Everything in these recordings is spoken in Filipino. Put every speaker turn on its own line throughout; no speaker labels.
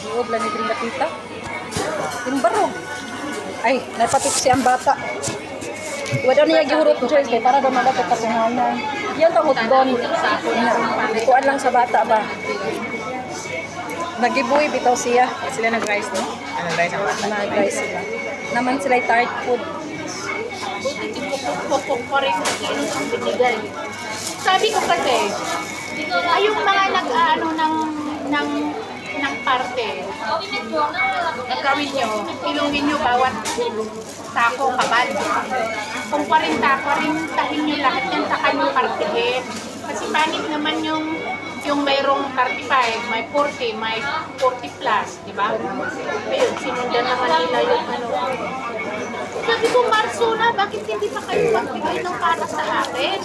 Iod lang ni Tita. Timbarog. Ay, napatik siyang bata. Wala niya gihurot ko siya para daw magatot kasunganan. Yan tawag doon. Kuan lang sa bata ba. Nagibuhi bitaw siya.
Sila nag-rice, no? Nag-rice ang bata.
Nag-rice sila. Naman sila tired food.
Pupok pa rin ang binigay. Sabi ko kasi, ay yung mga nag-ano ng parte, gagawin nyo, ilungin nyo bawat tako kabal. Kung parintahin nyo lahat yan sa kanyang partihin. Kasi pangit naman yung mayroong 35, may 40, may 40 plus, di ba? Ayun, sinundan naman nila yung ano. Sabi ko, Marso na, bakit hindi pa kayo magbigay ng para sa akin?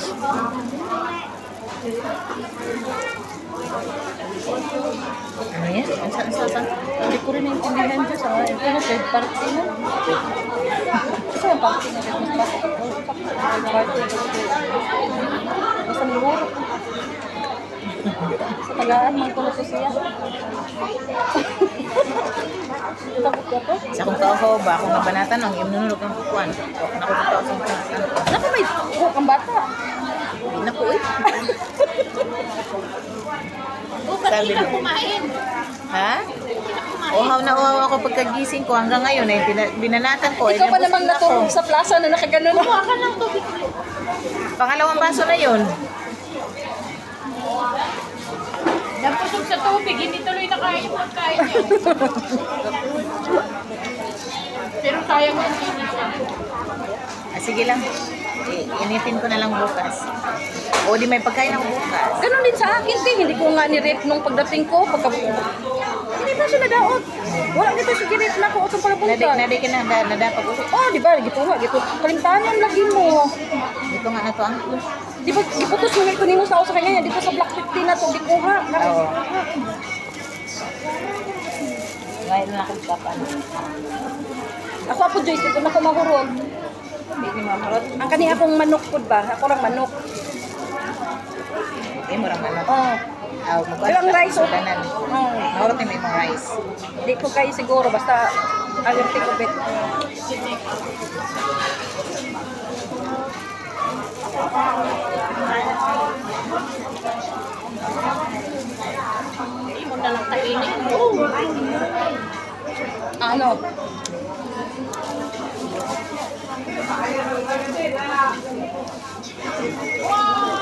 Ano yan? Saan?
Hindi ko rin naintindihan dyan sa ito na third party na. Kasi ang party na rin. Basta niluro. Sa tagaan, magtulog ko siya. Takot ka to?
Sa kong kauho ba, kung nabanatan ang iyong nunulog ng kukuan. Nakukita ko sa kukuan.
Naku, may buhok ang bata.
Naku eh.
Ba't di ka kumain?
Ha? Uhaw na uhaw ako pagkagising ko hanggang ngayon eh. Binanatan ko.
Ikaw pa namang natulog sa plaza na nakaganon.
Kumuha ka ng tubig.
Pangalawang baso na yun.
Nagpusog sa tubig, hindi tuloy na kaya yung pagkain niya. Pero sayang yung ginisa.
Sige lang. Initin ko na lang bukas. O di may pagkain ako bukas.
Ganon din sa akin, te. Hindi ko nga ni-rate nung pagdating ko. Hindi pa siya nadaot. Wala dito siya gi-rate na ako o sa palapuntan.
Naday ka na nadapag ulit.
Oh, di ba? Gito nga. Gito. Kalintanan lagi mo.
Dito nga na to ang.
Di ba? Giputos mo ito nimo sa ako sa kanya. Dito sa Black 50 na to. Di kuha.
Oo. Ngayon na akong kapan.
Ako po, Joyce. Dito na ko mahurog.
Hindi ni mamurot.
Ang kani akong manok po ba? Ako lang manok.
Hindi mo raman ako.
Oh. Ilang rice, oh. Oh.
Mahurot ni may mga rice.
Di ko kayo siguro. Basta alerte ko bet.
Hindi mo na lang kainin. Oh.
Ano?
Wow!